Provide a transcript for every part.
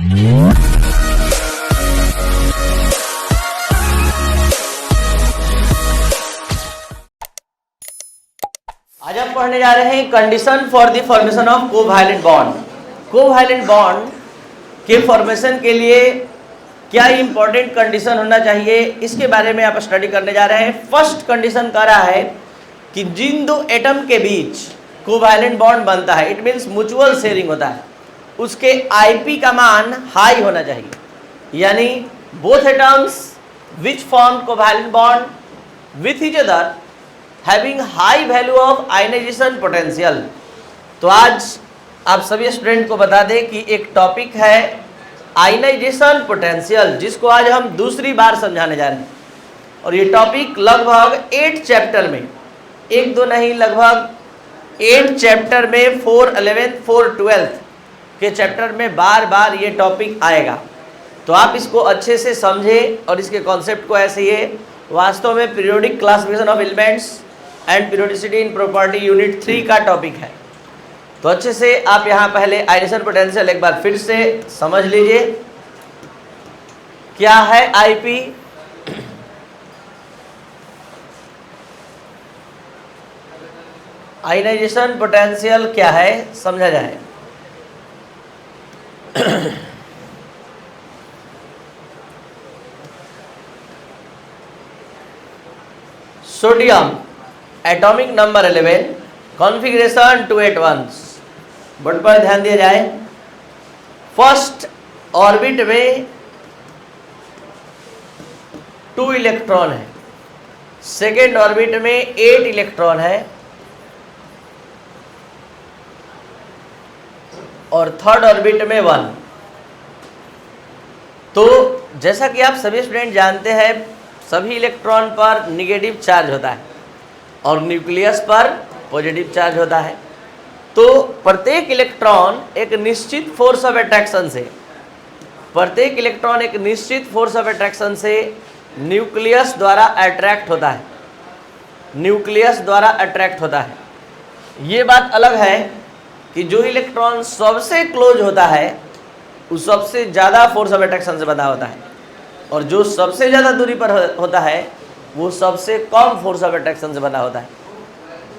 आज हम पढ़ने जा रहे हैं condition for the formation of covalent bond. Covalent bond के फॉर्मेशन के लिए क्या इंपॉर्टेंट कंडीशन होना चाहिए, इसके बारे में आप स्टडी करने जा रहे हैं। फर्स्ट कंडीशन कह रहा है कि जिन दो एटम के बीच कोवैलेंट बॉन्ड बनता है, इट मीन्स म्यूचुअल शेयरिंग होता है, उसके आईपी का मान हाई होना चाहिए। यानी both atoms which form covalent bond with each other having high value of ionisation potential. तो आज आप सभी स्टूडेंट को बता दें कि एक टॉपिक है आयनाइजेशन पोटेंशियल, जिसको आज हम दूसरी बार समझाने जा रहे हैं। और ये टॉपिक लगभग 8 चैप्टर में, एक दो नहीं, लगभग 8 चैप्टर में 4 11th 4 12th के चैप्टर में बार बार ये टॉपिक आएगा। तो आप इसको अच्छे से समझें और इसके कॉन्सेप्ट को ऐसे ही वास्तव में periodic classification of elements and periodicity in property unit 3 का टॉपिक है। तो अच्छे से आप यहाँ पहले आयनाइजेशन पोटेंशियल एक बार फिर से समझ लीजिए। क्या है आईपी? आयनाइजेशन पोटेंशियल क्या है, समझा जाए। Sodium atomic number 11, configuration 281। Board पर ध्यान दिया जाए। फर्स्ट ऑर्बिट में 2 इलेक्ट्रॉन है, सेकेंड ऑर्बिट में 8 इलेक्ट्रॉन है और थर्ड ऑर्बिट में 1। तो जैसा कि आप सभी स्टूडेंट जानते हैं, सभी इलेक्ट्रॉन पर निगेटिव चार्ज होता है और न्यूक्लियस पर पॉजिटिव चार्ज होता है। तो प्रत्येक इलेक्ट्रॉन एक निश्चित फोर्स ऑफ अट्रैक्शन से, प्रत्येक इलेक्ट्रॉन एक निश्चित फोर्स ऑफ अट्रैक्शन से न्यूक्लियस द्वारा अट्रैक्ट होता है, न्यूक्लियस द्वारा अट्रैक्ट होता है। ये बात अलग है कि जो इलेक्ट्रॉन सबसे क्लोज होता है वो सबसे ज़्यादा फोर्स ऑफ अट्रैक्शन से बना होता है, और जो सबसे ज़्यादा दूरी पर होता है वो सबसे कम फोर्स ऑफ अट्रैक्शन से बना होता है।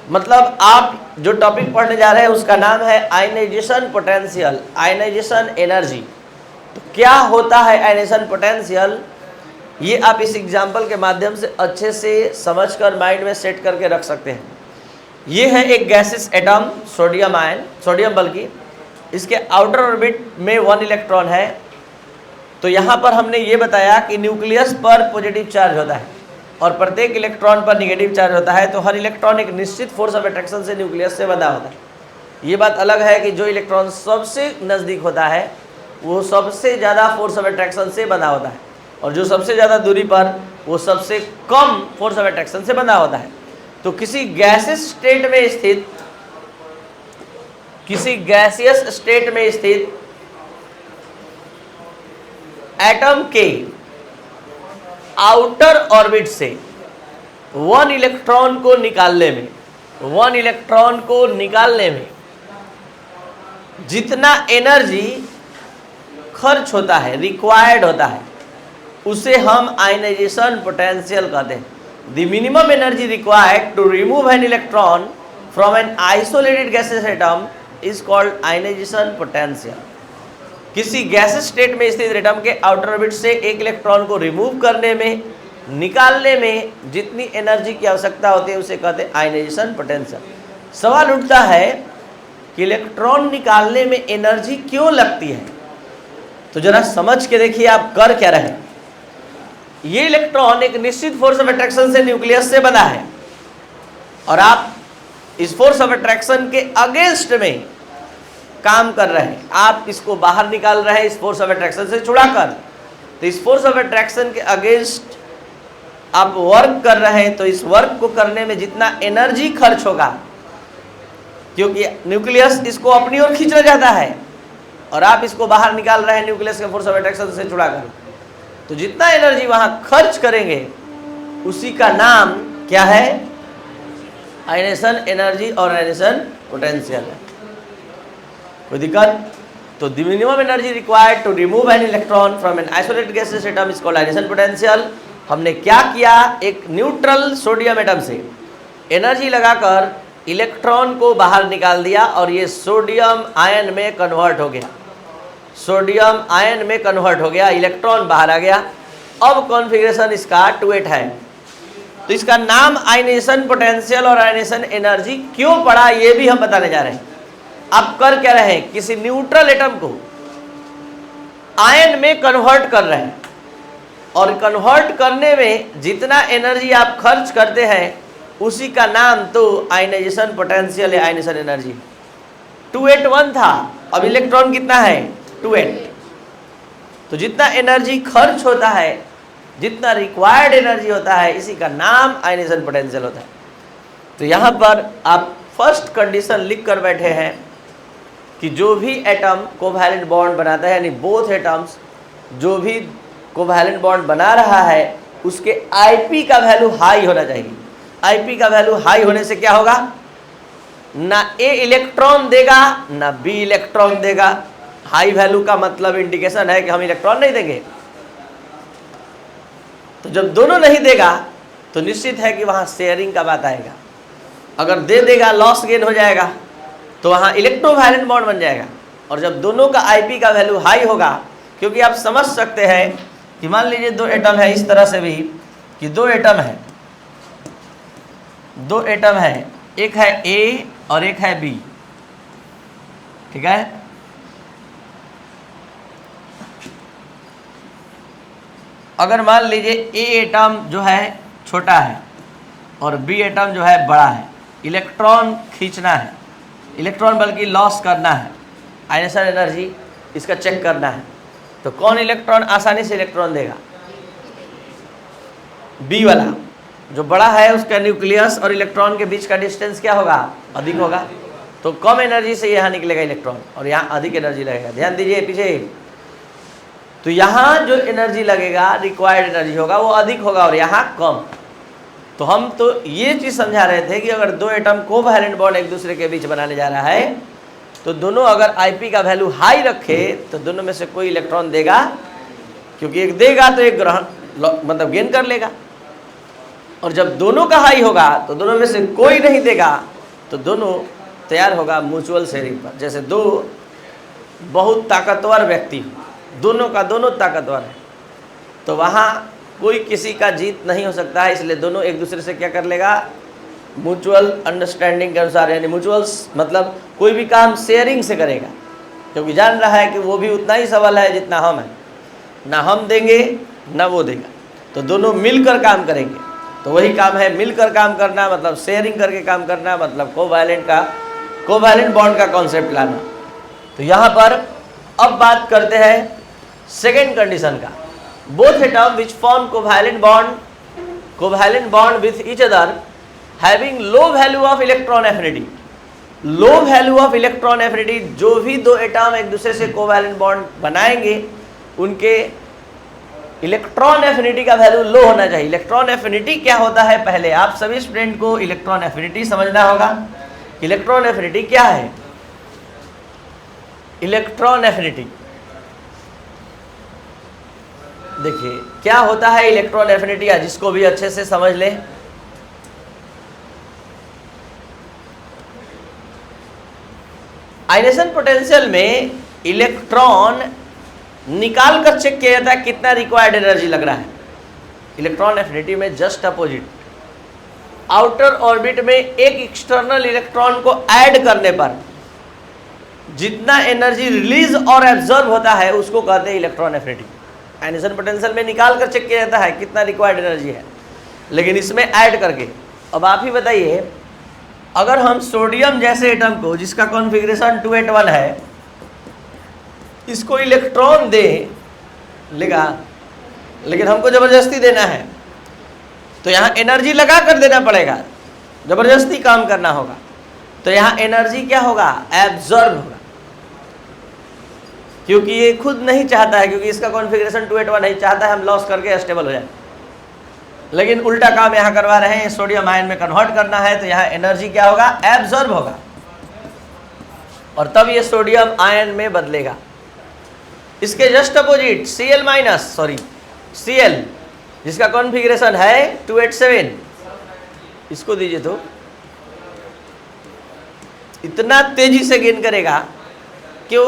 मतलब आप जो टॉपिक पढ़ने जा रहे हैं उसका नाम है आयनाइजेशन पोटेंशियल, आयनाइजेशन एनर्जी। तो क्या होता है आयनाइजेशन पोटेंशियल, ये आप इस एग्जाम्पल के माध्यम से अच्छे से समझकर माइंड में सेट करके रख सकते हैं। ये है एक gases atom sodium ion, sodium बल्कि इसके आउटर ऑर्बिट में 1 इलेक्ट्रॉन है। तो यहाँ पर हमने ये बताया कि न्यूक्लियस पर पॉजिटिव चार्ज होता है और प्रत्येक इलेक्ट्रॉन पर नेगेटिव चार्ज होता है। तो हर इलेक्ट्रॉन एक निश्चित फोर्स ऑफ अट्रैक्शन से न्यूक्लियस से बंधा होता है। ये बात अलग है कि जो इलेक्ट्रॉन सबसे नज़दीक होता है वो सबसे ज़्यादा फोर्स ऑफ अट्रैक्शन से बंधा होता है, और जो सबसे ज़्यादा दूरी पर वो सबसे कम फोर्स ऑफ अट्रैक्शन से बंधा होता है। तो किसी गैसियस स्टेट में स्थित, किसी गैसियस स्टेट में स्थित एटम के आउटर ऑर्बिट से 1 इलेक्ट्रॉन को निकालने में, 1 इलेक्ट्रॉन को निकालने में जितना एनर्जी खर्च होता है, रिक्वायर्ड होता है, उसे हम आयनाइजेशन पोटेंशियल कहते हैं। The minimum energy required to remove an electron from an isolated gases atom is called ionisation potential. किसी गैसेस स्टेट में स्थित एटम के आउटर ऑर्बिट से एक इलेक्ट्रॉन को रिमूव करने में, निकालने में जितनी एनर्जी की आवश्यकता होती है उसे कहते हैं आयनाइजेशन पोटेंशियल। सवाल उठता है कि इलेक्ट्रॉन निकालने में एनर्जी क्यों लगती है? तो जरा समझ के देखिए आप कर क्या रहे हैं। ये इलेक्ट्रॉन एक निश्चित फोर्स ऑफ अट्रैक्शन से न्यूक्लियस से बना है और आप इस फोर्स ऑफ अट्रैक्शन के अगेंस्ट में काम कर रहे हैं। आप इसको बाहर निकाल रहे हैं इस फोर्स ऑफ अट्रैक्शन से छुड़ाकर। तो इस फोर्स ऑफ अट्रैक्शन के अगेंस्ट आप वर्क कर रहे हैं। तो इस वर्क को करने में जितना एनर्जी खर्च होगा, क्योंकि न्यूक्लियस इसको अपनी ओर खींचना चाहता है और आप इसको बाहर निकाल रहे हैं न्यूक्लियस के फोर्स ऑफ अट्रैक्शन से छुड़ाकर, तो जितना एनर्जी वहां खर्च करेंगे उसी का नाम क्या है? आयनाइजेशन एनर्जी और आयनाइजेशन पोटेंशियल है। कोई दिक्कत? तो the minimum energy required to remove an electron from an isolated gaseous atom is called ionisation potential. हमने क्या किया, एक न्यूट्रल सोडियम एटम से एनर्जी लगाकर इलेक्ट्रॉन को बाहर निकाल दिया और ये सोडियम आयन में कन्वर्ट हो गया, सोडियम आयन में कन्वर्ट हो गया, इलेक्ट्रॉन बाहर आ गया। अब कॉन्फ़िगरेशन इसका 2s है, तो इसका नाम आयनेशन पोटेंशियल और आयनेशन एनर्जी क्यों पड़ा ये भी हम बताने जा रहे हैं। आप कर क्या रहे हैं, किसी न्यूट्रल एटम को आयन में कन्वर्ट कर रहे हैं और कन्वर्ट करने में जितना एनर्जी आप खर्च करते हैं उसी का नाम तो आयनाइजेशन पोटेंशियल या आयनेशन एनर्जी। 281 था, अब इलेक्ट्रॉन कितना है 2s। तो जितना एनर्जी खर्च होता है, जितना रिक्वायर्ड एनर्जी होता है, इसी का नाम आयनेशन पोटेंशियल होता है। तो यहाँ पर आप फर्स्ट कंडीशन लिख कर बैठे हैं कि जो भी एटम कोवैलेंट बॉन्ड बनाता है, यानी बोथ एटम्स जो भी कोवैलेंट बॉन्ड बना रहा है उसके आईपी का वैल्यू हाई होना चाहिए। आईपी का वैल्यू हाई होने से क्या होगा, ना ए इलेक्ट्रॉन देगा ना बी इलेक्ट्रॉन देगा। हाई वैल्यू का मतलब इंडिकेशन है कि हम इलेक्ट्रॉन नहीं देंगे। तो जब दोनों नहीं देगा तो निश्चित है कि वहाँ शेयरिंग का बात आएगा। अगर दे देगा लॉस गेन हो जाएगा, तो वहाँ इलेक्ट्रोवैलेंट बॉन्ड बन जाएगा। और जब दोनों का आईपी का वैल्यू हाई होगा, क्योंकि आप समझ सकते हैं कि मान लीजिए दो एटम है, इस तरह से भी कि दो एटम है, दो एटम है, एक है ए और एक है बी, ठीक है। अगर मान लीजिए ए एटम जो है छोटा है और बी एटम जो है बड़ा है, इलेक्ट्रॉन खींचना है, इलेक्ट्रॉन बल्कि लॉस करना है, आयनेशन एनर्जी इसका चेक करना है, तो कौन इलेक्ट्रॉन आसानी से इलेक्ट्रॉन देगा, बी वाला। जो बड़ा है उसका न्यूक्लियस और इलेक्ट्रॉन के बीच का डिस्टेंस क्या होगा, अधिक होगा, तो कम एनर्जी से यहाँ निकलेगा इलेक्ट्रॉन और यहाँ अधिक एनर्जी लगेगा। ध्यान दीजिए पीछे, तो यहाँ जो एनर्जी लगेगा रिक्वायर्ड एनर्जी होगा वो अधिक होगा और यहाँ कम। तो हम तो ये चीज़ समझा रहे थे कि अगर दो एटम कोवैलेंट बॉन्ड एक दूसरे के बीच बनाने जा रहा है तो दोनों अगर आईपी का वैल्यू हाई रखे तो दोनों में से कोई इलेक्ट्रॉन देगा, क्योंकि एक देगा तो एक ग्रहण मतलब गेन कर लेगा। और जब दोनों का हाई होगा तो दोनों में से कोई नहीं देगा, तो दोनों तैयार होगा म्यूचुअल शेयरिंग पर। जैसे दो बहुत ताकतवर व्यक्ति, दोनों का दोनों ताकतवर है, तो वहाँ कोई किसी का जीत नहीं हो सकता है, इसलिए दोनों एक दूसरे से क्या कर लेगा, म्यूचुअल अंडरस्टैंडिंग के अनुसार, यानी म्यूचुअल्स मतलब कोई भी काम शेयरिंग से करेगा, क्योंकि जान रहा है कि वो भी उतना ही सबल है जितना हम हैं, ना हम देंगे ना वो देगा, तो दोनों मिलकर काम करेंगे। तो वही काम है मिलकर काम करना, मतलब शेयरिंग करके काम करना, मतलब कोवैलेंट बॉन्ड का कॉन्सेप्ट लाना। तो यहाँ पर अब बात करते हैं सेकेंड कंडीशन का। Both atom which form covalent bond with each other having low value of electron affinity. Low value of electron affinity, जो भी दो एटम एक दूसरे से कोवैलेंट बॉन्ड बनाएंगे उनके इलेक्ट्रॉन एफिनिटी का वैल्यू लो होना चाहिए। इलेक्ट्रॉन एफिनिटी क्या होता है, पहले आप सभी स्टूडेंट को इलेक्ट्रॉन एफिनिटी समझना होगा। इलेक्ट्रॉन एफिनिटी क्या है, इलेक्ट्रॉन एफिनिटी देखिए क्या होता है। इलेक्ट्रॉन एफिनिटी जिसको भी अच्छे से समझ ले, आयनेशन पोटेंशियल में इलेक्ट्रॉन निकाल कर चेक किया जाता है कितना रिक्वायर्ड एनर्जी लग रहा है। इलेक्ट्रॉन एफिनिटी में जस्ट अपोजिट, आउटर ऑर्बिट में एक एक्सटर्नल इलेक्ट्रॉन को ऐड करने पर जितना एनर्जी रिलीज और एब्जॉर्ब होता है उसको कहते हैं इलेक्ट्रॉन एफिनिटी। आयनेशन पोटेंशियल में निकाल कर चेक किया जाता है कितना रिक्वायर्ड एनर्जी है, लेकिन इसमें ऐड करके। अब आप ही बताइए, अगर हम सोडियम जैसे एटम को जिसका कॉन्फ़िगरेशन 281 है, इसको इलेक्ट्रॉन दे लेगा, लेकिन हमको ज़बरदस्ती देना है, तो यहाँ एनर्जी लगा कर देना पड़ेगा, ज़बरदस्ती काम करना होगा, तो यहाँ एनर्जी क्या होगा, एब्जॉर्ब होगा, क्योंकि ये खुद नहीं चाहता है, क्योंकि इसका कॉन्फ़िगरेशन 281 नहीं चाहता है हम लॉस करके स्टेबल हो जाए, लेकिन उल्टा काम यहाँ करवा रहे हैं, सोडियम आयन में कन्वर्ट करना है, तो यहाँ एनर्जी क्या होगा, एब्जॉर्ब होगा, और तब ये सोडियम आयन में बदलेगा। इसके just opposite Cl minus, sorry Cl, जिसका कॉन्फ़िगरेशन है 287, इसको दीजिए तो इतना तेजी से गेन करेगा, क्यों?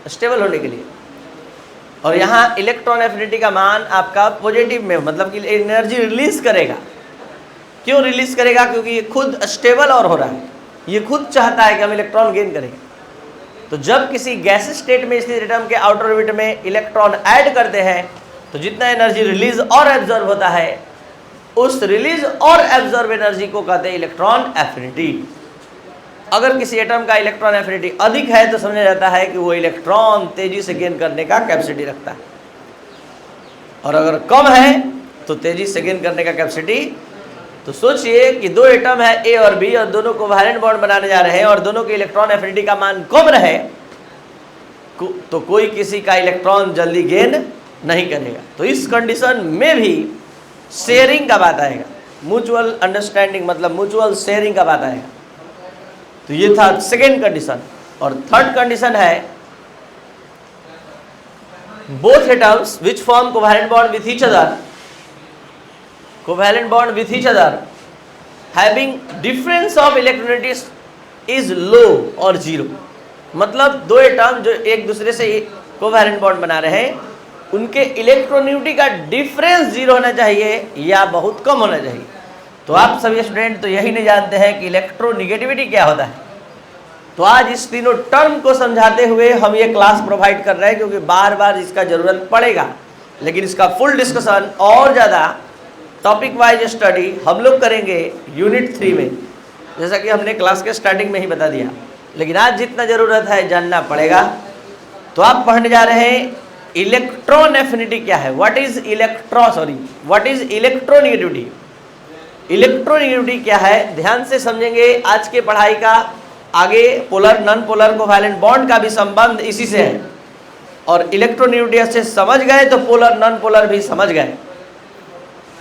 स्टेबल होने के लिए। और यहाँ इलेक्ट्रॉन एफिनिटी का मान आपका पॉजिटिव में, मतलब कि एनर्जी रिलीज करेगा। क्यों रिलीज करेगा? क्योंकि ये खुद स्टेबल और हो रहा है, ये खुद चाहता है कि हम इलेक्ट्रॉन गेन करें। तो जब किसी गैस स्टेट में स्थित एटम के आउटर ऑर्बिट में इलेक्ट्रॉन ऐड करते हैं तो जितना एनर्जी रिलीज और एब्जॉर्ब होता है, उस रिलीज और एब्जॉर्ब एनर्जी को कहते हैं इलेक्ट्रॉन एफिनिटी। अगर किसी एटम का इलेक्ट्रॉन एफिनिटी अधिक है तो समझा जाता है कि वो इलेक्ट्रॉन तेजी से गेन करने का कैपेसिटी रखता है, और अगर कम है तो तेजी से गेन करने का कैपेसिटी। तो सोचिए कि दो एटम है ए और बी, और दोनों कोवैलेंट बॉन्ड बनाने जा रहे हैं, और दोनों के इलेक्ट्रॉन एफिनिटी का मान कम रहे तो कोई किसी का इलेक्ट्रॉन जल्दी गेन नहीं करेगा। तो इस कंडीशन में भी शेयरिंग का बात आएगा, म्यूचुअल अंडरस्टैंडिंग, मतलब म्यूचुअल शेयरिंग का बात आएगा। तो ये था सेकेंड कंडीशन। और थर्ड कंडीशन है both atoms which form covalent bond with each other, covalent bond with each other having difference of electronegativity is low और जीरो। मतलब दो एटम जो एक दूसरे से कोवैलेंट बॉन्ड बना रहे हैं, उनके इलेक्ट्रोनेगेटिविटी का डिफरेंस जीरो होना चाहिए या बहुत कम होना चाहिए। तो आप सभी स्टूडेंट तो यही नहीं जानते हैं कि इलेक्ट्रोनेगेटिविटी क्या होता है। तो आज इस तीनों टर्म को समझाते हुए हम ये क्लास प्रोवाइड कर रहे हैं, क्योंकि बार बार इसका ज़रूरत पड़ेगा। लेकिन इसका फुल डिस्कशन और ज़्यादा टॉपिक वाइज स्टडी हम लोग करेंगे यूनिट 3 में, जैसा कि हमने क्लास के स्टार्टिंग में ही बता दिया। लेकिन आज जितना ज़रूरत है जानना पड़ेगा। तो आप पढ़ने जा रहे हैं इलेक्ट्रॉन एफिनिटी क्या है, व्हाट इज इलेक्ट्रोनेगेटिविटी। इलेक्ट्रोनेगेटिविटी क्या है, ध्यान से समझेंगे। आज के पढ़ाई का आगे polar non polar covalent bond का भी संबंध इसी से है, और इलेक्ट्रोनेगेटिविटी से समझ गए तो पोलर नॉन पोलर भी समझ गए।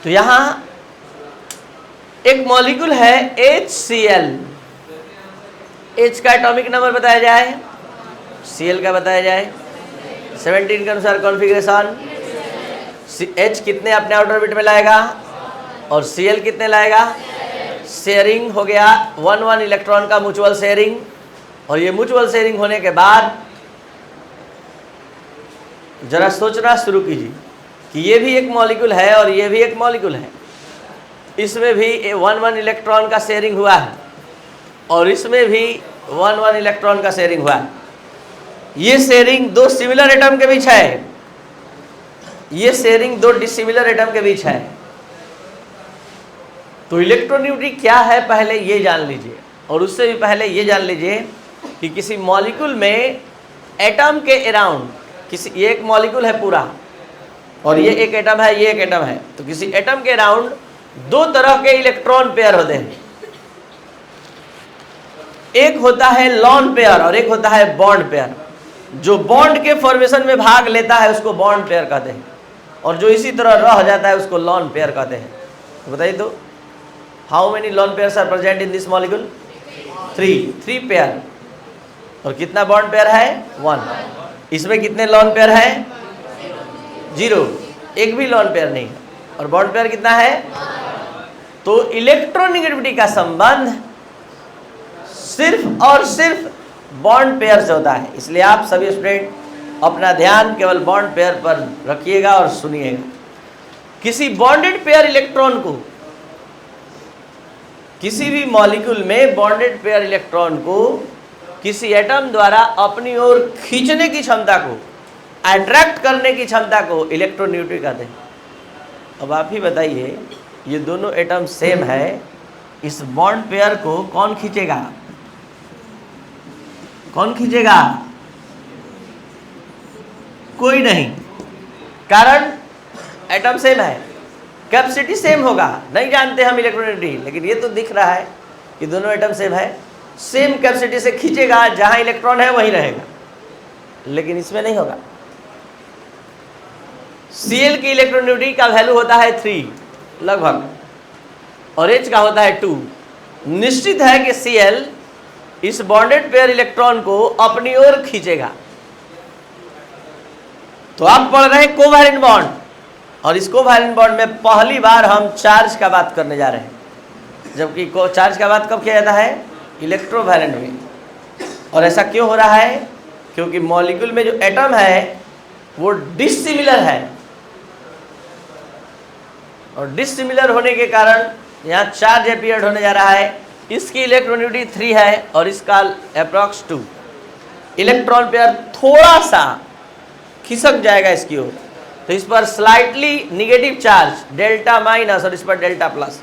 तो यहाँ एक मॉलिक्यूल है HCl, H का एटॉमिक नंबर बताया जाए, Cl का बताया जाए, 17 के अनुसार कॉन्फ़िगरेशन। H कितने अपने आउटर ऑर्बिट में लाएगा और Cl कितने लाएगा? शेयरिंग हो गया 1-1 इलेक्ट्रॉन का म्यूचुअल शेयरिंग। और ये म्यूचुअल शेयरिंग होने के बाद जरा सोचना शुरू कीजिए कि ये भी एक मॉलिक्यूल है और ये भी एक मॉलिक्यूल है, इसमें भी 1-1 इलेक्ट्रॉन का शेयरिंग हुआ है और इसमें भी 1-1 इलेक्ट्रॉन का शेयरिंग हुआ है। ये शेयरिंग दो सिमिलर एटम के बीच है, ये शेयरिंग दो डिसिमिलर एटम के बीच है। तो इलेक्ट्रोनेगेटिविटी क्या है पहले ये जान लीजिए, और उससे भी पहले ये जान लीजिए कि किसी मॉलिक्यूल में एटम के अराउंड, किसी ये एक मॉलिक्यूल है पूरा और ये एक एटम है, ये एक एटम है, तो किसी एटम के अराउंड दो तरह के इलेक्ट्रॉन पेयर होते हैं। एक होता है लॉन पेयर और एक होता है बॉन्ड पेयर। जो बॉन्ड के फॉर्मेशन में भाग लेता है उसको बॉन्ड पेयर कहते हैं, और जो इसी तरह रह जाता है उसको लॉन पेयर कहते हैं। तो बताइए तो how many lone pairs are present in this molecule? 3 pair. और कितना बॉन्ड पेयर है? 1। इसमें कितने लॉन पेयर है? 0, एक भी लॉन पेयर नहीं है। और बॉन्ड पेयर कितना है? तो इलेक्ट्रोनेगेटिविटी का संबंध सिर्फ और सिर्फ बॉन्ड पेयर से होता है। इसलिए आप सभी स्टूडेंट अपना ध्यान केवल बॉन्ड पेयर पर रखिएगा और सुनिएगा। किसी बॉन्डेड पेयर इलेक्ट्रॉन को, किसी भी मॉलिक्यूल में बॉन्डेड पेयर इलेक्ट्रॉन को किसी एटम द्वारा अपनी ओर खींचने की क्षमता को, अट्रैक्ट करने की क्षमता को इलेक्ट्रोनेगेटिविटी कहते हैं। अब आप ही बताइए, ये दोनों एटम सेम है, इस बॉन्ड पेयर को कौन खींचेगा? कौन खींचेगा? कोई नहीं, कारण एटम सेम है, कैपेसिटी सेम होगा। नहीं जानते हम इलेक्ट्रोनेगेटिविटी, लेकिन ये तो दिख रहा है कि दोनों एटम सेम है, सेम कैपेसिटी से खींचेगा, जहां इलेक्ट्रॉन है वहीं रहेगा। लेकिन इसमें नहीं होगा। Cl की इलेक्ट्रोनेगेटिविटी का वैल्यू होता है 3 लगभग, और H का होता है 2। निश्चित है कि Cl इस बॉन्डेड पेयर इलेक्ट्रॉन को अपनी ओर खींचेगा। तो आप पढ़ रहे हैं कोवैलेंट बॉन्ड, और इस कोवैलेंट बॉन्ड में पहली बार हम चार्ज का बात करने जा रहे हैं, जबकि चार्ज का बात कब किया जाता है? इलेक्ट्रोवैलेंट में। और ऐसा क्यों हो रहा है? क्योंकि मॉलिक्यूल में जो एटम है वो डिसिमिलर है, और डिसिमिलर होने के कारण यहाँ चार्ज अपीयर होने जा रहा है। इसकी इलेक्ट्रोनेगेटिविटी 3 है और इसका अप्रॉक्स 2। इलेक्ट्रॉन पेयर थोड़ा सा खिसक जाएगा इसकी ओर, तो इस पर slightly negative charge delta minus और इस पर डेल्टा प्लस।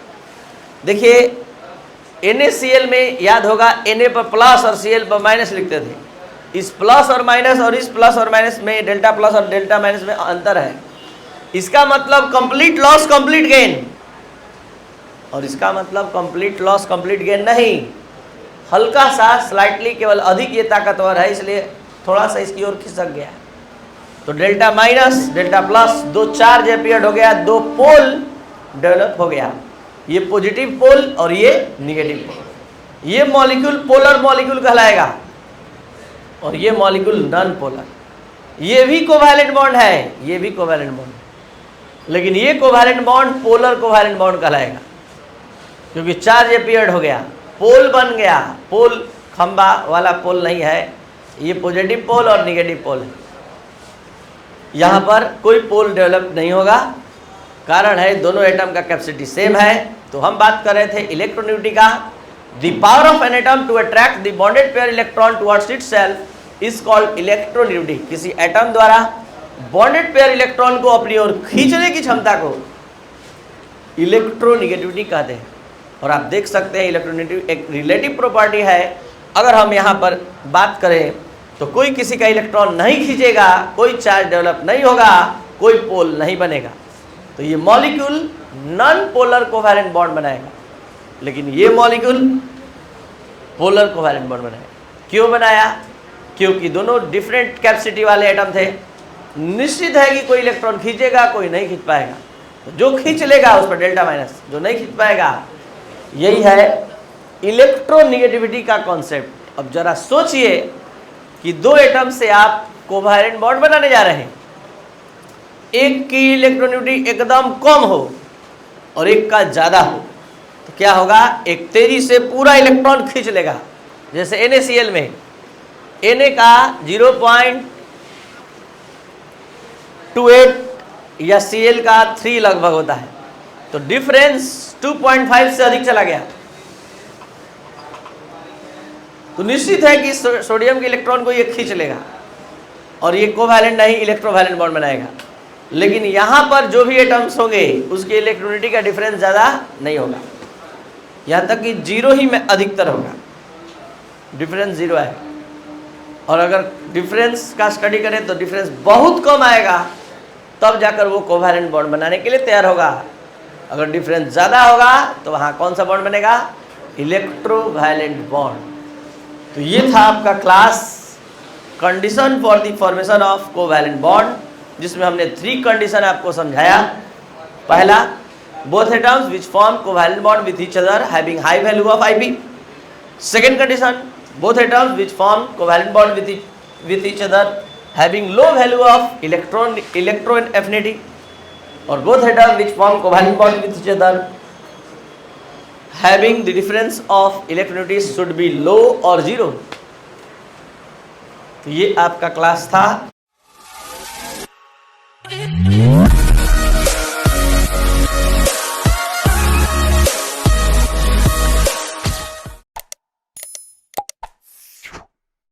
देखिए NaCl में याद होगा Na पर प्लस और Cl पर माइनस लिखते थे। इस प्लस और माइनस और इस प्लस और माइनस में डेल्टा प्लस और डेल्टा माइनस में अंतर है। इसका मतलब कंप्लीट लॉस कंप्लीट गेन, और इसका मतलब कंप्लीट लॉस कंप्लीट गेन नहीं, हल्का सा स्लाइटली, केवल अधिक ये ताकतवर है इसलिए थोड़ा सा इसकी ओर खिसक गया। तो डेल्टा माइनस डेल्टा प्लस, दो चार्ज अपीयर हो गया, दो पोल डेवलप हो गया, ये पॉजिटिव पोल और ये निगेटिव पोल। ये मॉलिक्यूल पोलर मॉलिक्यूल कहलाएगा और ये मॉलिक्यूल नॉन पोलर। ये भी कोवैलेंट बॉन्ड है, ये भी कोवैलेंट बॉन्ड, लेकिन ये covalent bond polar covalent bond कहलाएगा, क्योंकि चार्ज अपीयर्ड हो गया, पोल बन गया। पोल खंबा वाला पोल नहीं है, ये पॉजिटिव पोल और निगेटिव पोल है। यहाँ पर कोई पोल डेवलप नहीं होगा, कारण है दोनों एटम का कैपेसिटी सेम है। तो हम बात कर रहे थे इलेक्ट्रोनेगेटिविटी का। The power of an atom to attract the bonded pair electron towards itself is called electronegativity. किसी एटम द्वारा बॉन्डेड पेयर इलेक्ट्रॉन को अपनी ओर खींचने की क्षमता को इलेक्ट्रोनेगेटिविटी कहते हैं। और आप देख सकते हैं इलेक्ट्रोनेगेटिविटी एक रिलेटिव प्रॉपर्टी है। अगर हम यहाँ पर बात करें तो कोई किसी का इलेक्ट्रॉन नहीं खींचेगा, कोई चार्ज डेवलप नहीं होगा, कोई पोल नहीं बनेगा। तो ये molecule non polar covalent bond बनाएगा, लेकिन ये मॉलिक्यूल पोलर कोवैलेंट बॉन्ड बनाएगा। क्यों बनाया? क्योंकि दोनों डिफरेंट कैपेसिटी वाले एटम थे। निश्चित है कि कोई इलेक्ट्रॉन खींचेगा, कोई नहीं खींच पाएगा। तो जो खींच लेगा उस पर डेल्टा माइनस, जो नहीं खींच पाएगा। यही है इलेक्ट्रोनेगेटिविटी का कॉन्सेप्ट। अब जरा सोचिए कि दो एटम से आप कोवैलेंट बॉन्ड बनाने जा रहे हैं, एक की इलेक्ट्रोनेगेटिविटी एकदम कम हो और एक का ज़्यादा हो, तो क्या होगा? एक तेजी से पूरा इलेक्ट्रॉन खींच लेगा। जैसे NaCl में Na का 0.28 या Cl का 3 लगभग होता है, तो डिफरेंस 2.5 से अधिक चला गया। तो निश्चित है कि सोडियम के इलेक्ट्रॉन को ये खींच लेगा और ये कोवैलेंट नहीं इलेक्ट्रोवैलेंट बॉन्ड बनाएगा। लेकिन यहाँ पर जो भी एटम्स होंगे उसकी इलेक्ट्रोनेगेटिविटी का डिफरेंस ज़्यादा नहीं होगा, यहाँ तक कि 0 ही में अधिकतर होगा, डिफरेंस 0 है। और अगर डिफरेंस का स्टडी करें तो डिफरेंस बहुत कम आएगा, तब जाकर वो कोवैलेंट बॉन्ड बनाने के लिए तैयार होगा। अगर डिफरेंस ज़्यादा होगा तो वहाँ कौन सा बॉन्ड बनेगा? Electrovalent bond. तो ये था आपका class condition for the formation of covalent bond, जिसमें हमने 3 कंडीशन आपको समझाया। पहला, both atoms which form covalent bond with each other having high value of Ip। Second condition, both atoms which form covalent bond with each other having low value of electron affinity. और both atoms which form covalent bond with each other having the difference of electronegativity should be low or 0। तो ये आपका class था।